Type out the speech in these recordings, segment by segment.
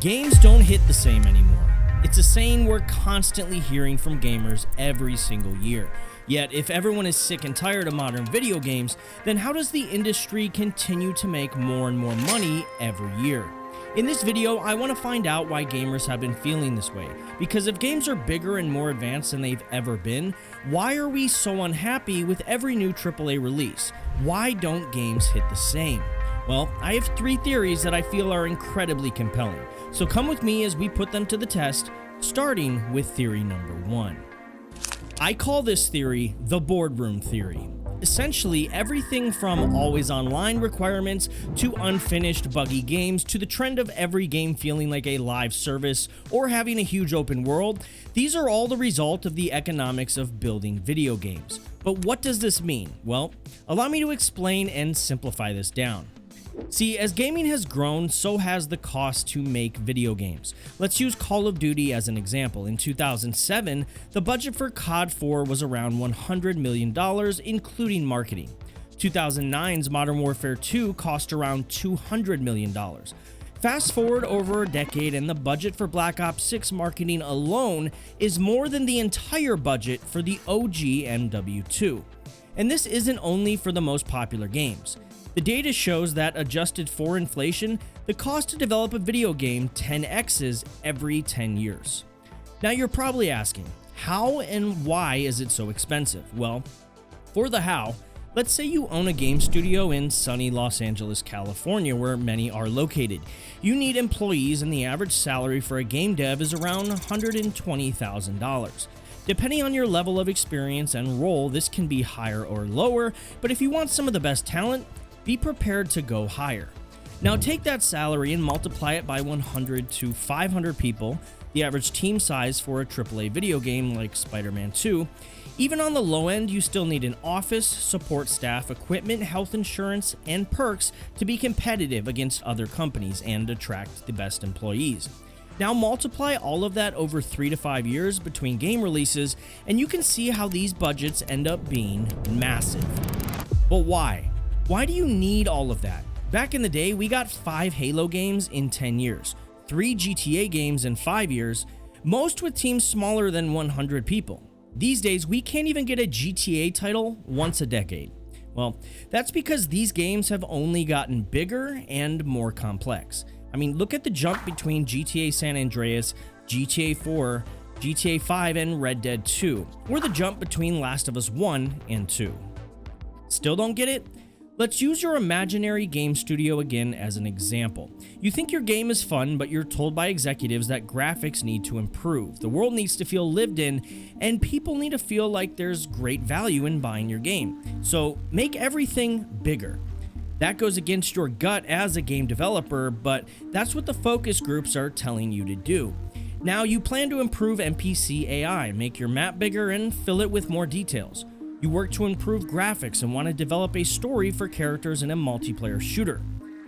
Games don't hit the same anymore. It's a saying we're constantly hearing from gamers every single year. Yet, if everyone is sick and tired of modern video games, then how does the industry continue to make more and more money every year? In this video, I want to find out why gamers have been feeling this way. Because if games are bigger and more advanced than they've ever been, why are we so unhappy with every new AAA release? Why don't games hit the same? Well, I have 3 theories that I feel are incredibly compelling. So come with me as we put them to the test, starting with theory number 1. I call this theory the boardroom theory. Essentially, everything from always online requirements to unfinished buggy games to the trend of every game feeling like a live service or having a huge open world, these are all the result of the economics of building video games. But what does this mean? Well, allow me to explain and simplify this down. See, as gaming has grown, so has the cost to make video games. Let's use Call of Duty as an example. In 2007, the budget for COD 4 was around $100 million, including marketing. 2009's Modern Warfare 2 cost around $200 million. Fast forward over a decade and the budget for Black Ops 6 marketing alone is more than the entire budget for the OG MW2. And this isn't only for the most popular games. The data shows that, adjusted for inflation, the cost to develop a video game 10x's every 10 years. Now you're probably asking, how and why is it so expensive? Well, for the how, let's say you own a game studio in sunny Los Angeles, California, where many are located. You need employees and the average salary for a game dev is around $120,000. Depending on your level of experience and role, this can be higher or lower, but if you want some of the best talent, be prepared to go higher. Now take that salary and multiply it by 100 to 500 people, the average team size for a AAA video game like Spider-Man 2. Even on the low end, you still need an office, support staff, equipment, health insurance, and perks to be competitive against other companies and attract the best employees. Now multiply all of that over 3 to 5 years between game releases, and you can see how these budgets end up being massive. But why? Why do you need all of that? Back in the day, we got 5 Halo games in 10 years, 3 GTA games in 5 years, most with teams smaller than 100 people. These days, we can't even get a GTA title once a decade. Well, that's because these games have only gotten bigger and more complex. I mean, look at the jump between GTA San Andreas, GTA 4, GTA 5, and Red Dead 2, or the jump between Last of Us 1 and 2. Still don't get it? Let's use your imaginary game studio again as an example. You think your game is fun, but you're told by executives that graphics need to improve, the world needs to feel lived in, and people need to feel like there's great value in buying your game. So make everything bigger. That goes against your gut as a game developer, but that's what the focus groups are telling you to do. Now you plan to improve NPC AI, make your map bigger, and fill it with more details. You work to improve graphics and want to develop a story for characters in a multiplayer shooter.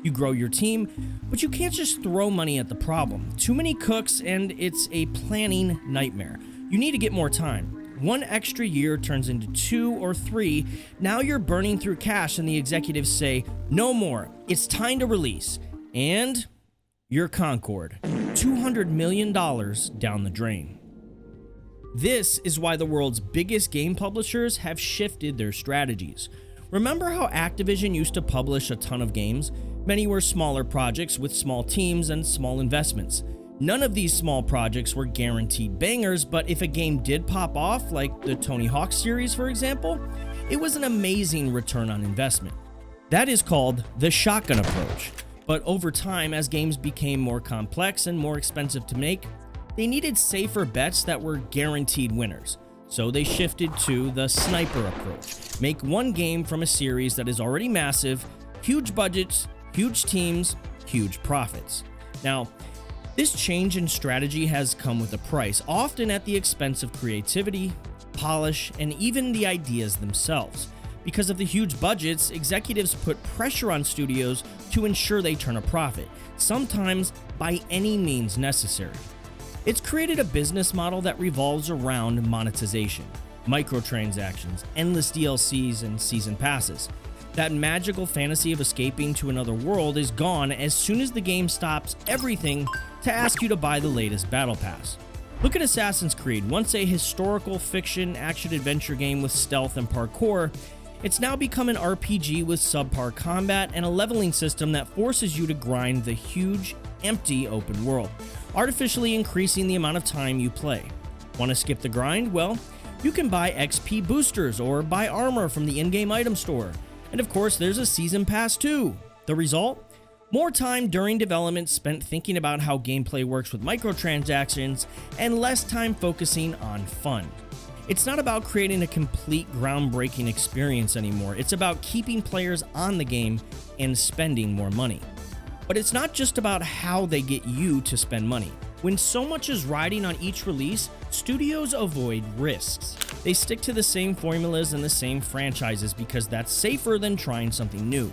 You grow your team, but you can't just throw money at the problem. Too many cooks and it's a planning nightmare. You need to get more time. 1 extra year turns into 2 or 3. Now you're burning through cash and the executives say, no more, it's time to release. And you're Concord, $200 million down the drain. This is why the world's biggest game publishers have shifted their strategies. Remember how Activision used to publish a ton of games? Many were smaller projects with small teams and small investments. None of these small projects were guaranteed bangers, but if a game did pop off, like the Tony Hawk series for example, it was an amazing return on investment. That is called the shotgun approach. But over time, as games became more complex and more expensive to make, they needed safer bets that were guaranteed winners. So they shifted to the sniper approach. Make one game from a series that is already massive, huge budgets, huge teams, huge profits. Now, this change in strategy has come with a price, often at the expense of creativity, polish, and even the ideas themselves. Because of the huge budgets, executives put pressure on studios to ensure they turn a profit, sometimes by any means necessary. It's created a business model that revolves around monetization, microtransactions, endless DLCs, and season passes. That magical fantasy of escaping to another world is gone as soon as the game stops everything to ask you to buy the latest battle pass. Look at Assassin's Creed, once a historical fiction action-adventure game with stealth and parkour. It's now become an RPG with subpar combat and a leveling system that forces you to grind the huge, empty open world, artificially increasing the amount of time you play. Want to skip the grind? Well, you can buy XP boosters or buy armor from the in-game item store. And of course, there's a season pass too. The result? More time during development spent thinking about how gameplay works with microtransactions and less time focusing on fun. It's not about creating a complete groundbreaking experience anymore. It's about keeping players on the game and spending more money. But it's not just about how they get you to spend money. When so much is riding on each release, studios avoid risks. They stick to the same formulas and the same franchises because that's safer than trying something new.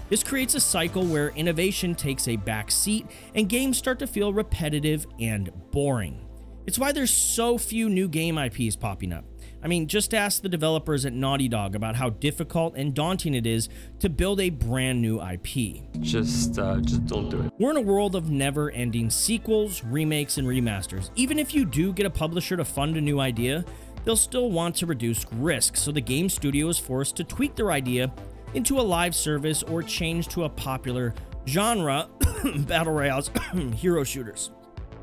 This creates a cycle where innovation takes a back seat and games start to feel repetitive and boring. It's why there's so few new game IPs popping up. I mean, just ask the developers at Naughty Dog about how difficult and daunting it is to build a brand new IP. Just don't do it. We're in a world of never-ending sequels, remakes, and remasters. Even if you do get a publisher to fund a new idea, they'll still want to reduce risk, so the game studio is forced to tweak their idea into a live service or change to a popular genre, battle royales, hero shooters.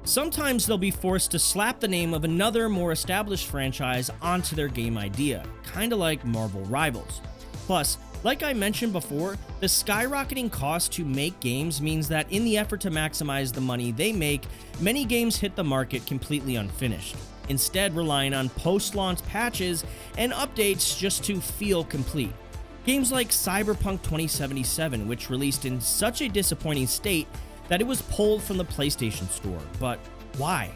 Sometimes they'll be forced to slap the name of another more established franchise onto their game idea, kinda like Marvel Rivals. Plus, like I mentioned before, the skyrocketing cost to make games means that in the effort to maximize the money they make, many games hit the market completely unfinished, instead relying on post-launch patches and updates just to feel complete. Games like Cyberpunk 2077, which released in such a disappointing state that it was pulled from the PlayStation Store. But why?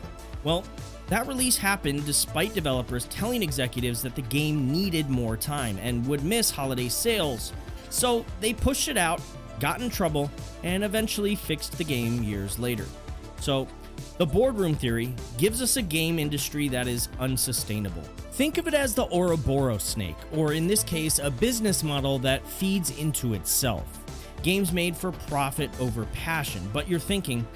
Well, that release happened despite developers telling executives that the game needed more time and would miss holiday sales. So they pushed it out, got in trouble, and eventually fixed the game years later. So the boardroom theory gives us a game industry that is unsustainable. Think of it as the Ouroboros snake, or in this case, a business model that feeds into itself. Games made for profit over passion, but you're thinking,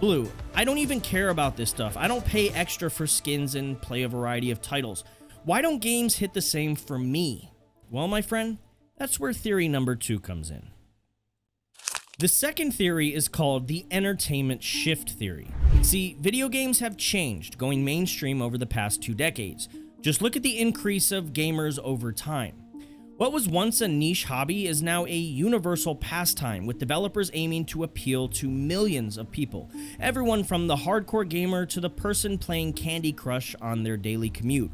Blue, I don't even care about this stuff. I don't pay extra for skins and play a variety of titles. Why don't games hit the same for me? Well, my friend, that's where theory number 2 comes in. The second theory is called the entertainment shift theory. See, video games have changed, going mainstream over the past 2 decades. Just look at the increase of gamers over time. What was once a niche hobby is now a universal pastime, with developers aiming to appeal to millions of people. Everyone from the hardcore gamer to the person playing Candy Crush on their daily commute.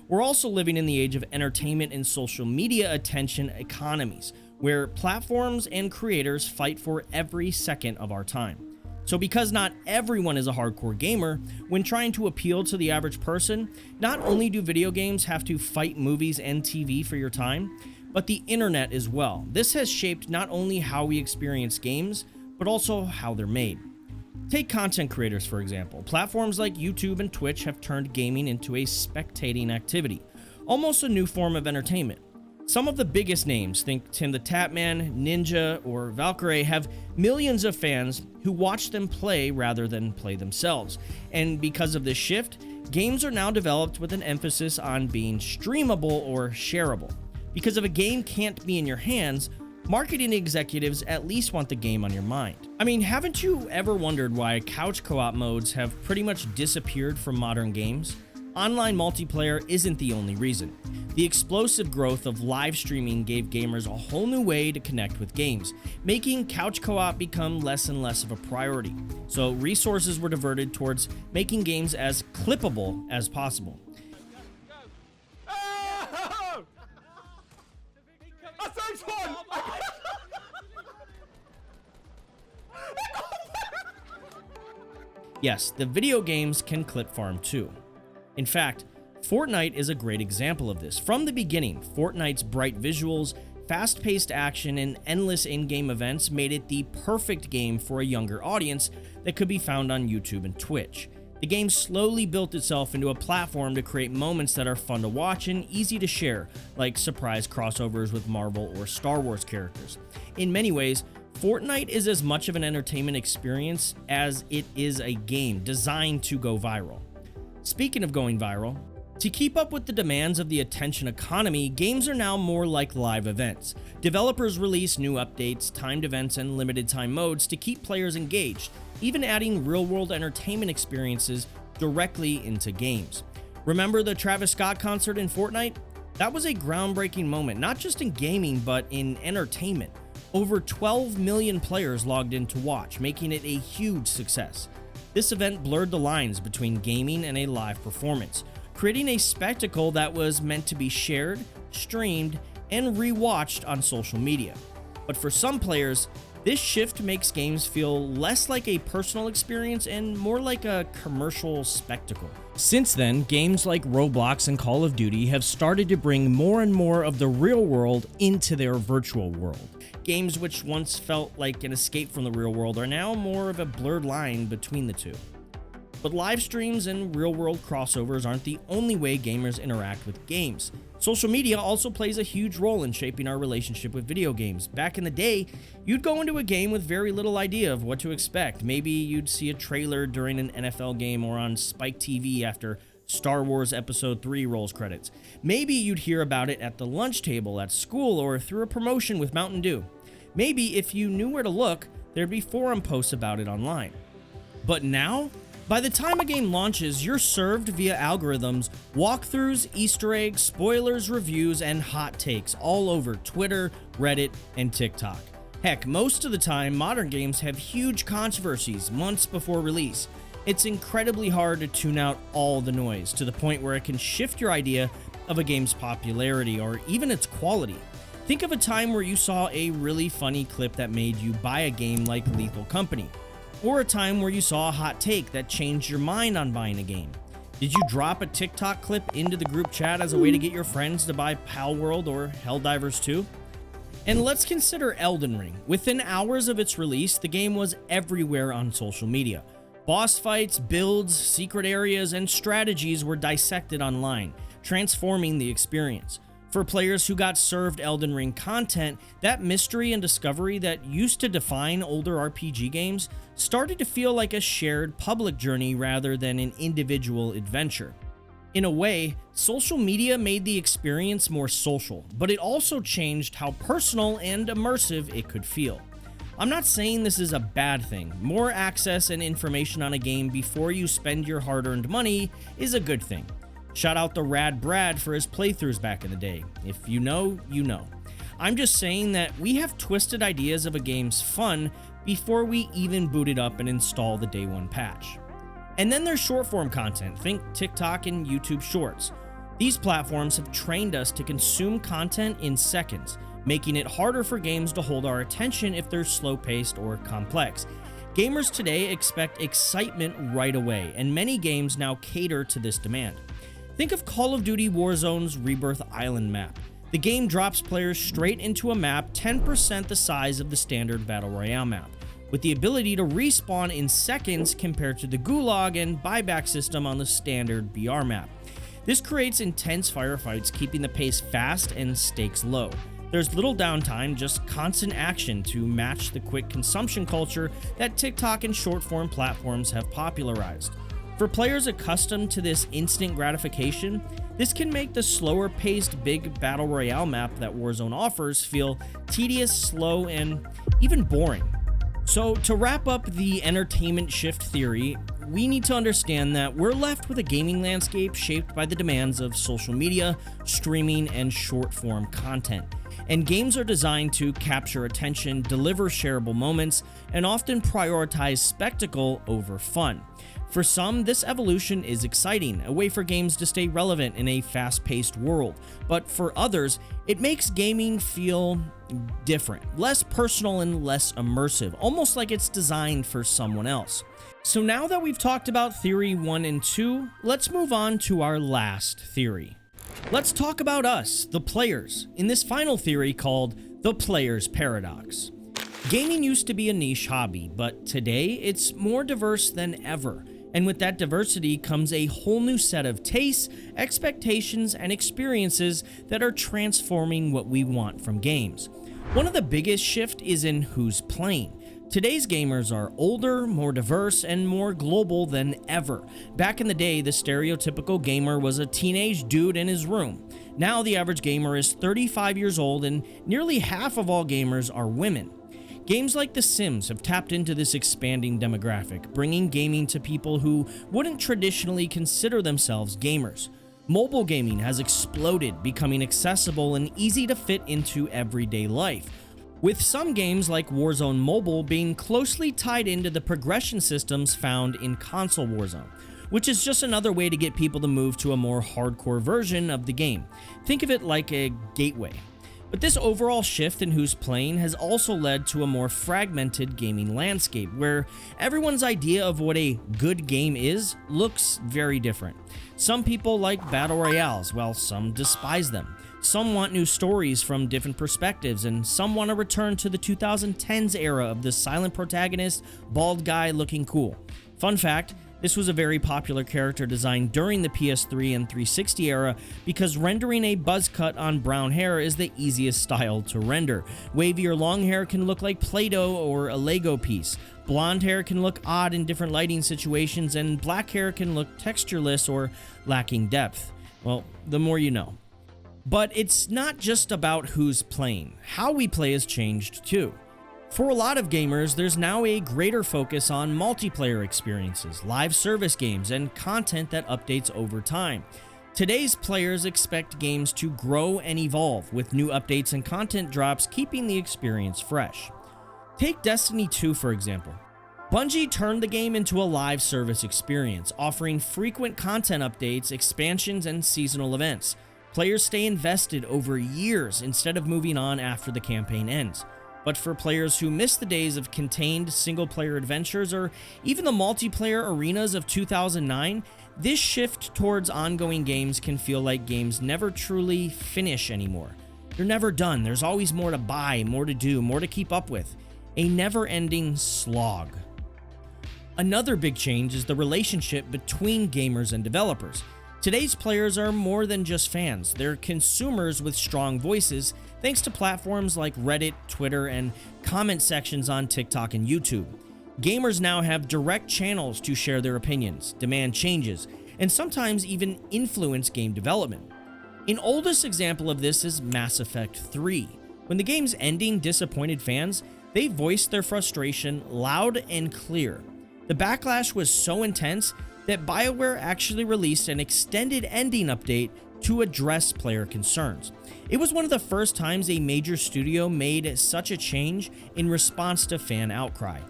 We're also living in the age of entertainment and social media attention economies, where platforms and creators fight for every second of our time. So because not everyone is a hardcore gamer, when trying to appeal to the average person, not only do video games have to fight movies and TV for your time, but the internet as well. This has shaped not only how we experience games, but also how they're made. Take content creators, for example. Platforms like YouTube and Twitch have turned gaming into a spectating activity, almost a new form of entertainment. Some of the biggest names, think Tim the Tatman, Ninja, or Valkyrie, have millions of fans who watch them play rather than play themselves. And because of this shift, games are now developed with an emphasis on being streamable or shareable. Because if a game can't be in your hands, marketing executives at least want the game on your mind. I mean, haven't you ever wondered why couch co-op modes have pretty much disappeared from modern games? Online multiplayer isn't the only reason. The explosive growth of live streaming gave gamers a whole new way to connect with games, making couch co-op become less and less of a priority. So resources were diverted towards making games as clippable as possible. Yes, the video games can clip farm too. In fact, Fortnite is a great example of this. From the beginning, Fortnite's bright visuals, fast-paced action, and endless in-game events made it the perfect game for a younger audience that could be found on YouTube and Twitch. The game slowly built itself into a platform to create moments that are fun to watch and easy to share, like surprise crossovers with Marvel or Star Wars characters. In many ways, Fortnite is as much of an entertainment experience as it is a game designed to go viral. Speaking of going viral, to keep up with the demands of the attention economy, games are now more like live events. Developers release new updates, timed events, and limited time modes to keep players engaged, even adding real-world entertainment experiences directly into games. Remember the Travis Scott concert in Fortnite? That was a groundbreaking moment, not just in gaming, but in entertainment. Over 12 million players logged in to watch, making it a huge success. This event blurred the lines between gaming and a live performance, creating a spectacle that was meant to be shared, streamed, and rewatched on social media. But for some players, this shift makes games feel less like a personal experience and more like a commercial spectacle. Since then, games like Roblox and Call of Duty have started to bring more and more of the real world into their virtual world. Games which once felt like an escape from the real world are now more of a blurred line between the two. But live streams and real-world crossovers aren't the only way gamers interact with games. Social media also plays a huge role in shaping our relationship with video games. Back in the day, you'd go into a game with very little idea of what to expect. Maybe you'd see a trailer during an NFL game or on Spike TV after Star Wars Episode 3 rolls credits. Maybe you'd hear about it at the lunch table at school or through a promotion with Mountain Dew. Maybe if you knew where to look, there'd be forum posts about it online. But now, by the time a game launches, you're served via algorithms, walkthroughs, Easter eggs, spoilers, reviews, and hot takes all over Twitter, Reddit, and TikTok. Heck, most of the time, modern games have huge controversies months before release. It's incredibly hard to tune out all the noise to the point where it can shift your idea of a game's popularity or even its quality. Think of a time where you saw a really funny clip that made you buy a game like Lethal Company, or a time where you saw a hot take that changed your mind on buying a game. Did you drop a TikTok clip into the group chat as a way to get your friends to buy Palworld or Helldivers 2? And let's consider Elden Ring. Within hours of its release, the game was everywhere on social media. Boss fights, builds, secret areas, and strategies were dissected online, transforming the experience. For players who got served Elden Ring content, that mystery and discovery that used to define older RPG games started to feel like a shared public journey rather than an individual adventure. In a way, social media made the experience more social, but it also changed how personal and immersive it could feel. I'm not saying this is a bad thing. More access and information on a game before you spend your hard-earned money is a good thing. Shout out to Rad Brad for his playthroughs back in the day. If you know, you know. I'm just saying that we have twisted ideas of a game's fun before we even boot it up and install the day one patch. And then there's short form content, think TikTok and YouTube Shorts. These platforms have trained us to consume content in seconds, making it harder for games to hold our attention if they're slow paced or complex. Gamers today expect excitement right away, and many games now cater to this demand. Think of Call of Duty Warzone's Rebirth Island map. The game drops players straight into a map 10% the size of the standard Battle Royale map, with the ability to respawn in seconds compared to the Gulag and buyback system on the standard BR map. This creates intense firefights, keeping the pace fast and stakes low. There's little downtime, just constant action to match the quick consumption culture that TikTok and short-form platforms have popularized. For players accustomed to this instant gratification, this can make the slower-paced big Battle Royale map that Warzone offers feel tedious, slow, and even boring. So, to wrap up the entertainment shift theory, we need to understand that we're left with a gaming landscape shaped by the demands of social media, streaming, and short-form content. And games are designed to capture attention, deliver shareable moments, and often prioritize spectacle over fun. For some, this evolution is exciting, a way for games to stay relevant in a fast-paced world. But for others, it makes gaming feel different, less personal and less immersive, almost like it's designed for someone else. So now that we've talked about theory 1 and 2, let's move on to our last theory. Let's talk about us, the players, in this final theory called the Player's Paradox. Gaming used to be a niche hobby, but today it's more diverse than ever. And with that diversity comes a whole new set of tastes, expectations, and experiences that are transforming what we want from games. One of the biggest shifts is in who's playing. Today's gamers are older, more diverse, and more global than ever. Back in the day, the stereotypical gamer was a teenage dude in his room. Now the average gamer is 35 years old, and nearly half of all gamers are women. Games like The Sims have tapped into this expanding demographic, bringing gaming to people who wouldn't traditionally consider themselves gamers. Mobile gaming has exploded, becoming accessible and easy to fit into everyday life, with some games like Warzone Mobile being closely tied into the progression systems found in console Warzone, which is just another way to get people to move to a more hardcore version of the game. Think of it like a gateway. But this overall shift in who's playing has also led to a more fragmented gaming landscape, where everyone's idea of what a good game is looks very different. Some people like battle royales, while some despise them. Some want new stories from different perspectives, and some want to return to the 2010s era of the silent protagonist, bald guy looking cool. Fun fact, this was a very popular character design during the PS3 and 360 era because rendering a buzz cut on brown hair is the easiest style to render. Wavy or long hair can look like Play-Doh or a Lego piece. Blonde hair can look odd in different lighting situations, and black hair can look textureless or lacking depth. Well, the more you know. But it's not just about who's playing. How we play has changed too. For a lot of gamers, there's now a greater focus on multiplayer experiences, live service games, and content that updates over time. Today's players expect games to grow and evolve, with new updates and content drops keeping the experience fresh. Take Destiny 2 for example. Bungie turned the game into a live service experience, offering frequent content updates, expansions, and seasonal events. Players stay invested over years instead of moving on after the campaign ends. But for players who miss the days of contained single-player adventures or even the multiplayer arenas of 2009, this shift towards ongoing games can feel like games never truly finish anymore. They're never done. There's always more to buy, more to do, more to keep up with. A never-ending slog. Another big change is the relationship between gamers and developers. Today's players are more than just fans. They're consumers with strong voices thanks to platforms like Reddit, Twitter, and comment sections on TikTok and YouTube. Gamers now have direct channels to share their opinions, demand changes, and sometimes even influence game development. An oldest example of this is Mass Effect 3. When the game's ending disappointed fans, they voiced their frustration loud and clear. The backlash was so intense that BioWare actually released an extended ending update to address player concerns. It was one of the first times a major studio made such a change in response to fan outcry,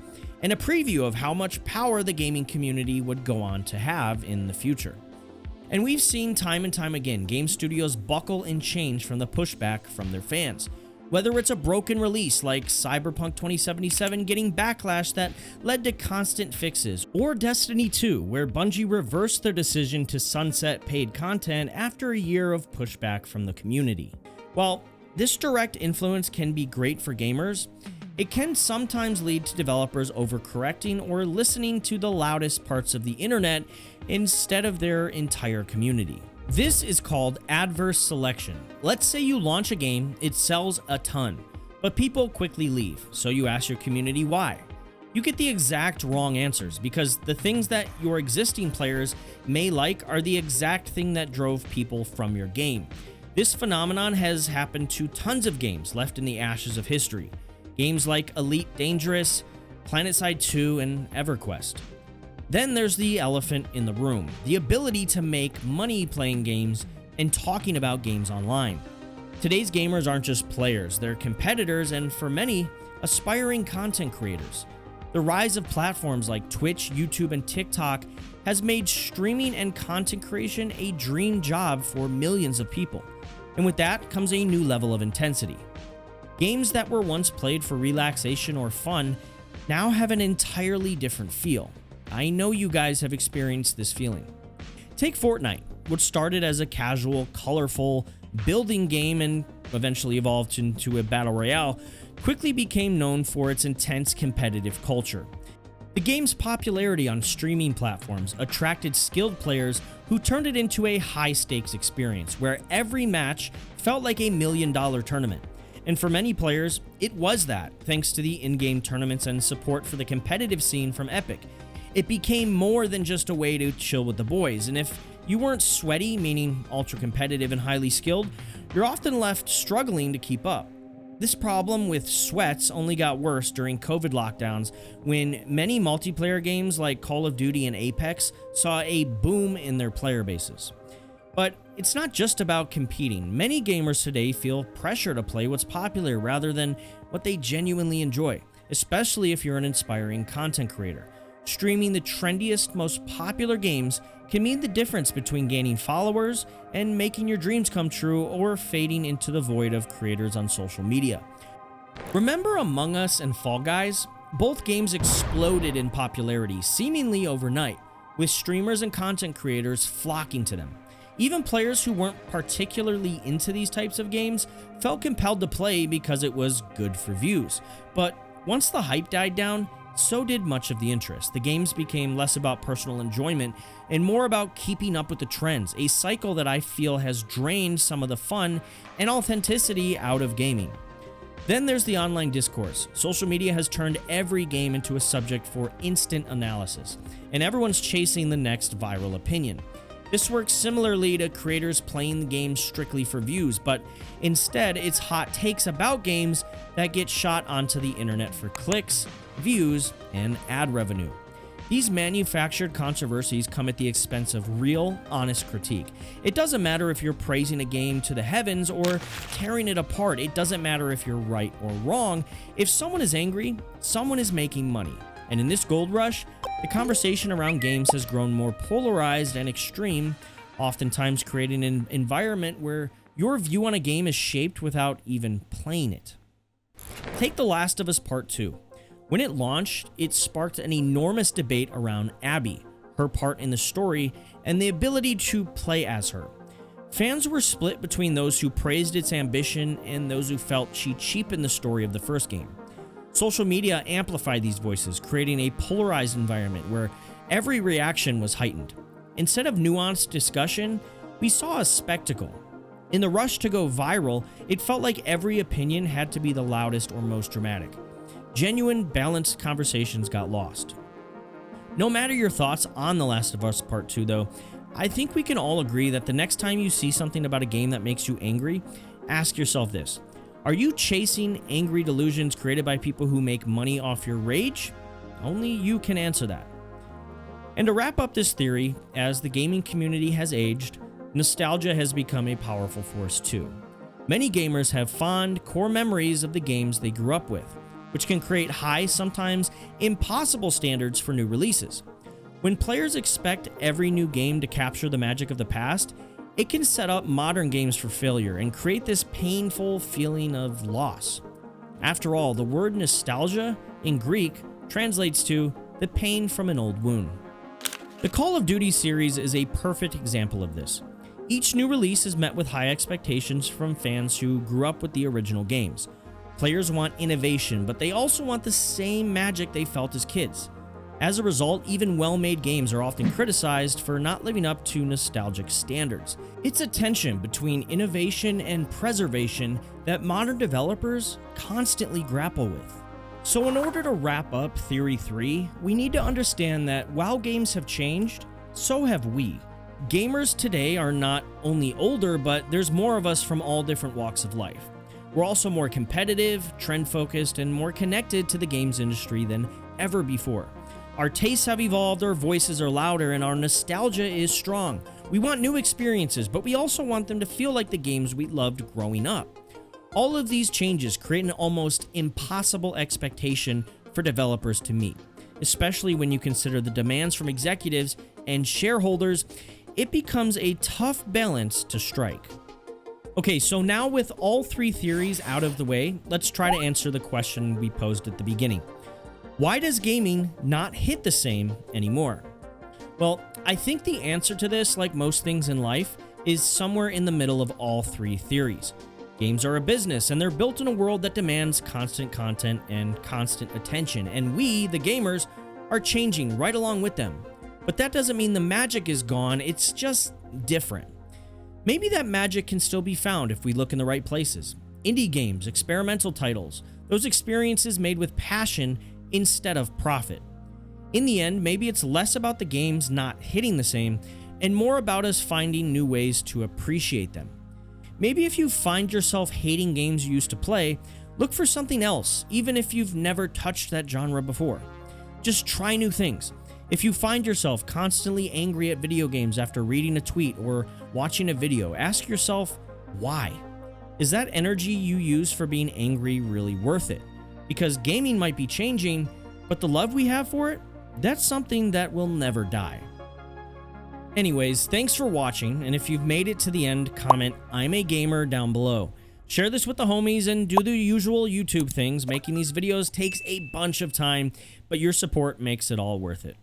and a preview of how much power the gaming community would go on to have in the future. And we've seen time and time again game studios buckle and change from the pushback from their fans. Whether it's a broken release like Cyberpunk 2077 getting backlash that led to constant fixes, or Destiny 2, where Bungie reversed their decision to sunset paid content after a year of pushback from the community. While this direct influence can be great for gamers, it can sometimes lead to developers overcorrecting or listening to the loudest parts of the internet instead of their entire community. This is called adverse selection. Let's say you launch a game, it sells a ton, but people quickly leave, so you ask your community why. You get the exact wrong answers because the things that your existing players may like are the exact thing that drove people from your game. This phenomenon has happened to tons of games left in the ashes of history. Games like Elite Dangerous, PlanetSide 2, and EverQuest. Then there's the elephant in the room, the ability to make money playing games and talking about games online. Today's gamers aren't just players, they're competitors and, for many, aspiring content creators. The rise of platforms like Twitch, YouTube, and TikTok has made streaming and content creation a dream job for millions of people. And with that comes a new level of intensity. Games that were once played for relaxation or fun now have an entirely different feel. I know you guys have experienced this feeling. Take Fortnite, which started as a casual, colorful building game and eventually evolved into a battle royale, quickly became known for its intense competitive culture. The game's popularity on streaming platforms attracted skilled players who turned it into a high-stakes experience where every match felt like $1 million tournament. And for many players, it was that, thanks to the in-game tournaments and support for the competitive scene from Epic. It became more than just a way to chill with the boys, and if you weren't sweaty, meaning ultra competitive and highly skilled, you're often left struggling to keep up. This problem with sweats only got worse during COVID lockdowns when many multiplayer games like Call of Duty and Apex saw a boom in their player bases. But it's not just about competing. Many gamers today feel pressure to play what's popular rather than what they genuinely enjoy, especially if you're an inspiring content creator. Streaming the trendiest, most popular games can mean the difference between gaining followers and making your dreams come true or fading into the void of creators on social media. Remember Among Us and Fall Guys? Both games exploded in popularity seemingly overnight, with streamers and content creators flocking to them. Even players who weren't particularly into these types of games felt compelled to play because it was good for views. But once the hype died down, so did much of the interest. The games became less about personal enjoyment and more about keeping up with the trends, a cycle that I feel has drained some of the fun and authenticity out of gaming. Then there's the online discourse. Social media has turned every game into a subject for instant analysis, and everyone's chasing the next viral opinion. This works similarly to creators playing the game strictly for views, but instead it's hot takes about games that get shot onto the internet for clicks, views, and ad revenue. These manufactured controversies come at the expense of real, honest critique. It doesn't matter if you're praising a game to the heavens or tearing it apart. It doesn't matter if you're right or wrong. If someone is angry, someone is making money. And in this gold rush, the conversation around games has grown more polarized and extreme, oftentimes creating an environment where your view on a game is shaped without even playing it. Take The Last of Us Part 2. When it launched, it sparked an enormous debate around Abby, her part in the story, and the ability to play as her. Fans were split between those who praised its ambition and those who felt she cheapened the story of the first game. Social media amplified these voices, creating a polarized environment where every reaction was heightened. Instead of nuanced discussion, we saw a spectacle. In the rush to go viral, it felt like every opinion had to be the loudest or most dramatic. Genuine, balanced conversations got lost. No matter your thoughts on The Last of Us Part 2, though, I think we can all agree that the next time you see something about a game that makes you angry, ask yourself this: are you chasing angry delusions created by people who make money off your rage? Only you can answer that. And to wrap up this theory, as the gaming community has aged, nostalgia has become a powerful force too. Many gamers have fond, core memories of the games they grew up with, which can create high, sometimes impossible standards for new releases. When players expect every new game to capture the magic of the past, it can set up modern games for failure and create this painful feeling of loss. After all, the word nostalgia in Greek translates to the pain from an old wound. The Call of Duty series is a perfect example of this. Each new release is met with high expectations from fans who grew up with the original games. Players want innovation, but they also want the same magic they felt as kids. As a result, even well-made games are often criticized for not living up to nostalgic standards. It's a tension between innovation and preservation that modern developers constantly grapple with. So in order to wrap up Theory 3, we need to understand that while games have changed, so have we. Gamers today are not only older, but there's more of us from all different walks of life. We're also more competitive, trend-focused, and more connected to the games industry than ever before. Our tastes have evolved, our voices are louder, and our nostalgia is strong. We want new experiences, but we also want them to feel like the games we loved growing up. All of these changes create an almost impossible expectation for developers to meet. Especially when you consider the demands from executives and shareholders, it becomes a tough balance to strike. Okay, so now with all three theories out of the way, let's try to answer the question we posed at the beginning. Why does gaming not hit the same anymore? Well, I think the answer to this, like most things in life, is somewhere in the middle of all three theories. Games are a business, and they're built in a world that demands constant content and constant attention, and we, the gamers, are changing right along with them. But that doesn't mean the magic is gone, it's just different. Maybe that magic can still be found if we look in the right places. indie games, experimental titles, those experiences made with passion instead of profit. In the end, maybe it's less about the games not hitting the same and more about us finding new ways to appreciate them. Maybe if you find yourself hating games you used to play, look for something else, even if you've never touched that genre before. Just try new things. If you find yourself constantly angry at video games after reading a tweet or watching a video, ask yourself, why? Is that energy you use for being angry really worth it? Because gaming might be changing, but the love we have for it, that's something that will never die. Anyways, thanks for watching, and if you've made it to the end, comment "I'm a gamer" down below. Share this with the homies and do the usual YouTube things. Making these videos takes a bunch of time, but your support makes it all worth it.